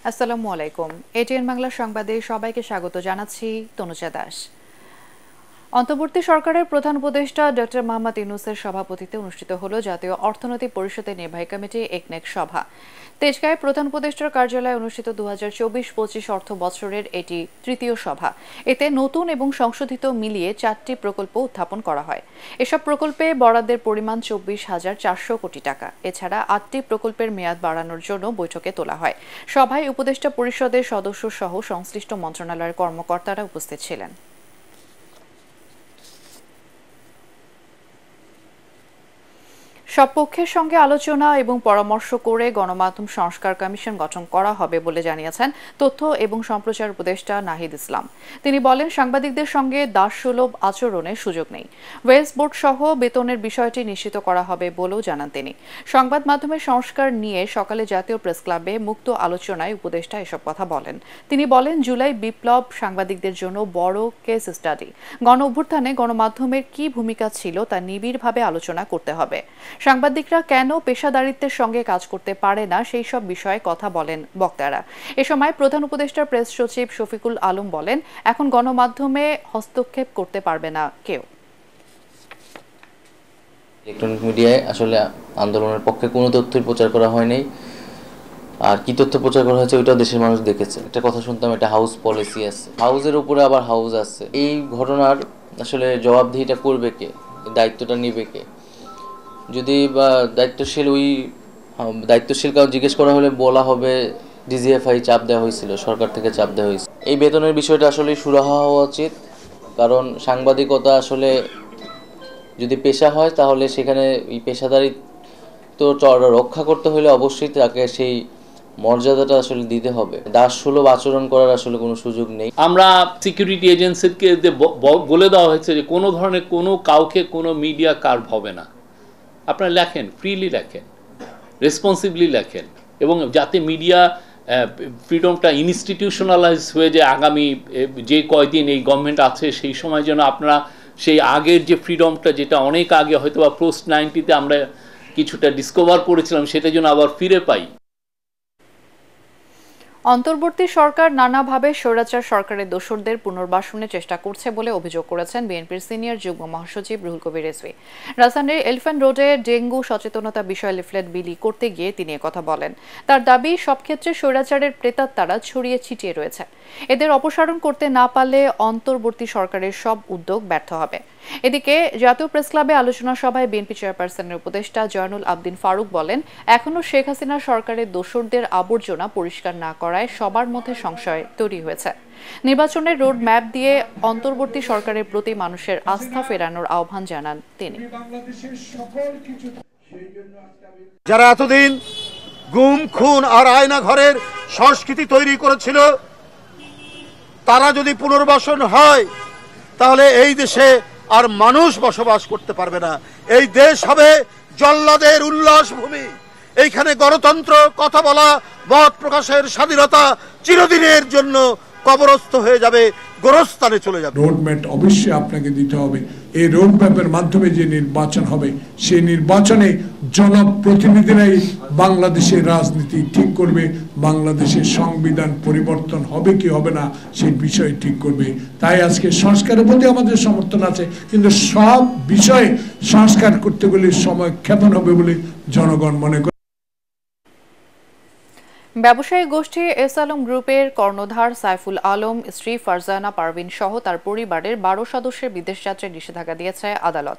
আসসালামু আলাইকুম। এটিএন বাংলা সংবাদে সবাইকে স্বাগত জানাচ্ছি তনুজা দাস। অন্তর্বর্তী সরকারের প্রধান উপদেষ্টা ডক্টর মোহাম্মদ ইউনূসের সভাপতিত্বে অনুষ্ঠিত হল জাতীয় অর্থনৈতিক পরিষদের নির্বাহী কমিটি একনেক সভা। তেজগাঁয়ে প্রধান উপদেষ্টার কার্যালয়ে অনুষ্ঠিত 2024-25 অর্থ বছরের এটি তৃতীয় সভা। এতে নতুন এবং সংশোধিত মিলিয়ে 4টি প্রকল্প উত্থাপন করা হয়। এসব প্রকল্পে বরাদ্দের পরিমাণ 24,400 কোটি টাকা। এছাড়া 8টি প্রকল্পের মেয়াদ বাড়ানোর জন্য বৈঠকে তোলা হয়। সভায় উপদেষ্টা পরিষদের সদস্য সহ সংশ্লিষ্ট মন্ত্রণালয়ের কর্মকর্তারা উপস্থিত ছিলেন। সব পক্ষের সঙ্গে আলোচনা এবং পরামর্শ করে গণমাধ্যম সংস্কার কমিশন গঠন করা হবে বলে জানিয়েছেন তথ্য এবং সম্প্রচার উপদেষ্টা নাহিদ ইসলাম। তিনি বলেন, সাংবাদিকদের সঙ্গে দাসসুলভ আচরণের সুযোগ নেই। ওয়েলস বোর্ড সহ বেতনের বিষয়টি নিশ্চিত করা হবে বলেও জানান তিনি। সংবাদ মাধ্যমের সংস্কার নিয়ে সকালে জাতীয় প্রেস ক্লাবে মুক্ত আলোচনায় উপদেষ্টা এসব কথা বলেন। তিনি বলেন, জুলাই বিপ্লব সাংবাদিকদের জন্য বড় কেস স্টাডি। গণ অভ্যুত্থানে গণমাধ্যমের কি ভূমিকা ছিল তা নিবিড়ভাবে আলোচনা করতে হবে। সাংবাদিকরা কেন পেশাদারিত্বের সঙ্গে কাজ করতে পারে না সেই সব বিষয়ে কথা বলেন বক্তারা। এ সময় প্রধান উপদেষ্টার প্রেস সচিব শফিকুল আলম বলেন, এখন গণমাধ্যমে হস্তক্ষেপ করতে পারবে না কেউ। ইলেকট্রনিক মিডিয়ায় আসলে আন্দোলনের পক্ষে কোনো তথ্যের প্রচার করা হয়নি, আর কি তথ্য প্রচার করা হয়েছে ওইটাও দেশের মানুষ দেখেছে। একটা কথা শুনতাম, একটা হাউস পলিসি আছে, হাউসের উপরে আবার হাউস আছে। এই ঘটনার আসলে জবাবদিহিটা করবে কে, দায়িত্বটা নেবে কে? যদি বা দায়িত্বশীল কাউ জিজ্ঞেস করা হলে বলা হবে ডিজিএফআই চাপ দেওয়া হয়েছিল, সরকার থেকে চাপ দেওয়া হয়েছিল। এই বেতনের বিষয়টা আসলে সুরাহা হওয়া উচিত, কারণ সাংবাদিকতা আসলে যদি পেশা হয় তাহলে সেখানে এই পেশাদারিত্ব রক্ষা করতে হলে অবশ্যই তাকে সেই মর্যাদাটা আসলে দিতে হবে। দাসসুলভ আচরণ করার আসলে কোনো সুযোগ নেই। আমরা সিকিউরিটি এজেন্সিকে বলে দেওয়া হয়েছে যে কোনো ধরনের কাউকে কোনো মিডিয়া কার্ভ হবে না। আপনারা লেখেন, ফ্রিলি লেখেন, রেসপন্সিবলি লেখেন, এবং যাতে মিডিয়া ফ্রিডমটা ইনস্টিটিউশনালাইজ হয়ে যায়। আগামী যে কয়দিন এই গভর্নমেন্ট আছে সেই সময় যেন আপনারা সেই আগের যে ফ্রিডমটা, যেটা অনেক আগে হয়তো বা পোস্ট 90-তে আমরা কিছুটা ডিসকভার করেছিলাম, সেটা যেন আবার ফিরে পাই। অন্তর্বর্তী সরকার নানাভাবে স্বৈরাচার সরকারের দোসরদের পুনর্বাসনের চেষ্টা করছে বলে অভিযোগ করেছেন বিএনপির সিনিয়র যুগ্ম মহাসচিব রুহুল কবির রিজভী। রাজধানীর এলিফ্যান্ট রোডে ডেঙ্গু সচেতনতা বিষয়ে লিফলেট বিলি করতে গিয়ে তিনি একথা বলেন। তার দাবি, সব ক্ষেত্রে স্বৈরাচারের প্রেতাত্মারা ছড়িয়ে ছিটিয়ে রয়েছে। এদের অপসারণ করতে না পারলে অন্তর্বর্তী সরকারের সব উদ্যোগ ব্যর্থ হবে। এদিকে জাতীয় প্রেস ক্লাবে আলোচনা সভায় বিএনপি চেয়ারপারসনের উপদেষ্টা জয়নুল আবদিন ফারুক বলেন, এখনও শেখ হাসিনা সরকারের দোসরদের আবর্জনা পরিষ্কার না করায় সবার মধ্যে সংশয় তৈরি হয়েছে। নির্বাচনের রোড ম্যাপ দিয়ে অন্তর্বর্তী সরকারের প্রতি মানুষের আস্থা ফেরানোর আহ্বান জানান তিনি। যারা এতদিন গুম, খুন আর আয়না ঘরের সংস্কৃতি তৈরি করেছিল, তারা যদি পুনর্বাসন হয় তাহলে এই দেশে আর মানুষ বসবাস করতে পারবে না। এই দেশ হবে জল্লাদের উল্লাস ভূমি। এইখানে গণতন্ত্র, কথা বলা, মত প্রকাশের স্বাধীনতা চিরদিনের জন্য কবরস্থ হয়ে যাবে, গোরস্থানে চলে যাবে। রোডম্যাপ অবশ্যই আপনাকে দিতে হবে। এই রোডম্যাপের মাধ্যমে যে নির্বাচন হবে, সেই নির্বাচনে জনপ্রতিনিধিরাই বাংলাদেশের রাজনীতি ঠিক করবে। বাংলাদেশের সংবিধান পরিবর্তন হবে কি হবে না সেই বিষয় ঠিক করবে। তাই আজকে সংস্কারের প্রতি আমাদের সমর্থন আছে, কিন্তু সব বিষয়ে সংস্কার করতে গেলে সময় ক্ষেপণ হবে বলে জনগণ মনে করে। ব্যবসায়ী গোষ্ঠী এস আলম গ্রুপের কর্ণধার সাইফুল আলম, স্ত্রী ফারজানা পারভিন সহ তার পরিবারের 12 সদস্যের বিদেশ যাত্রায় নিষেধাজ্ঞা দিয়েছে আদালত।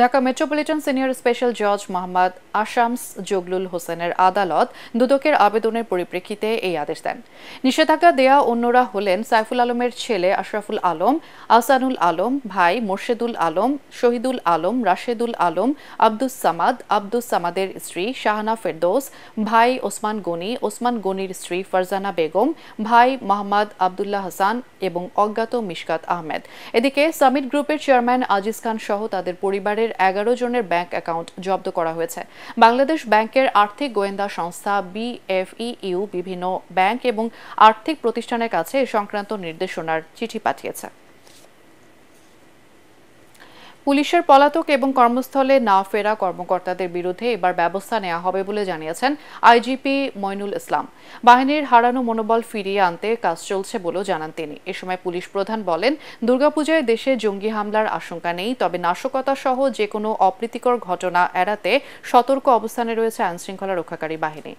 ঢাকা মেট্রোপলিটন সিনিয়র স্পেশাল জজ মোহাম্মদ আশামস জগলুল হোসেনের আদালত দুদকের আবেদনের পরিপ্রেক্ষিতে এই আদেশ দেন। নিষেধাজ্ঞা দেয়া অন্যরা হলেন সাইফুল আলমের ছেলে আশরাফুল আলম, আহসানুল আলম, ভাই মোর্শেদুল আলম, শহীদুল আলম, রাশেদুল আলম, আব্দুস সামাদের স্ত্রী শাহানা ফেরদৌস, ভাই ওসমান গনি, ওসমান গনির স্ত্রী ফারজানা বেগম, ভাই মোহাম্মদ আবদুল্লাহ হাসান এবং অজ্ঞাত মিশকাত আহমেদ। এদিকে সামিট গ্রুপের চেয়ারম্যান আজিজ খান সহ তাদের পরিবারের 11 জনের ব্যাংক অ্যাকাউন্ট জব্দ করা হয়েছে। বাংলাদেশ ব্যাংকের আর্থিক গোয়েন্দা সংস্থা BFEU বিভিন্ন ব্যাংক এবং আর্থিক প্রতিষ্ঠানের কাছে এ সংক্রান্ত নির্দেশনার চিঠি পাঠিয়েছে। পুলিশের পলাতক এবং কর্মস্থলে না ফেরা কর্মকর্তাদের বিরুদ্ধে এবার ব্যবস্থা নেওয়া হবে বলে জানিয়েছেন আইজিপি মইনুল ইসলাম। বাহিনীর হারানো মনোবল ফিরিয়ে আনতে কাজ চলছে বলেও জানান তিনি। এ সময় পুলিশ প্রধান বলেন, দুর্গাপূজায় দেশে জঙ্গি হামলার আশঙ্কা নেই, তবে নাশকতা সহ যে কোনো অপ্রীতিকর ঘটনা এড়াতে সতর্ক অবস্থানে রয়েছে আইনশৃঙ্খলা রক্ষাকারী বাহিনী।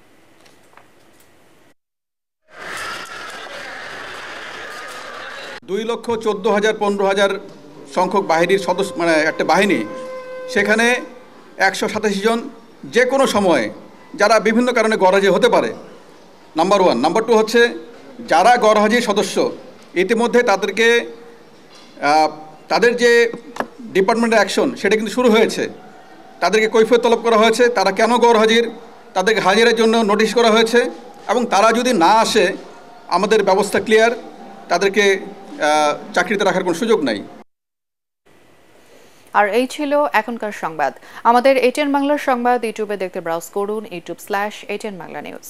দুই লক্ষ 14,000 15,000 সংখ্যক বাহিনীর সদস্য, মানে একটা বাহিনী, সেখানে 187 জন যে কোনো সময়ে যারা বিভিন্ন কারণে গরহাজি হতে পারে, নাম্বার 1। নাম্বার 2 হচ্ছে যারা গরহাজি সদস্য ইতিমধ্যে তাদেরকে তাদের যে ডিপার্টমেন্টের অ্যাকশন সেটা কিন্তু শুরু হয়েছে। তাদেরকে কৈফিয়ত তলব করা হয়েছে, তারা কেন গরহাজির, তাদেরকে হাজিরের জন্য নোটিশ করা হয়েছে, এবং তারা যদি না আসে আমাদের ব্যবস্থা ক্লিয়ার, তাদেরকে চাকরিতে রাখার কোনো সুযোগ নাই। আর এই ছিল এখনকার সংবাদ। আমাদের ATN বাংলার সংবাদ ইউটিউবে দেখতে ব্রাউজ করুন youtube/ATN Bangla News।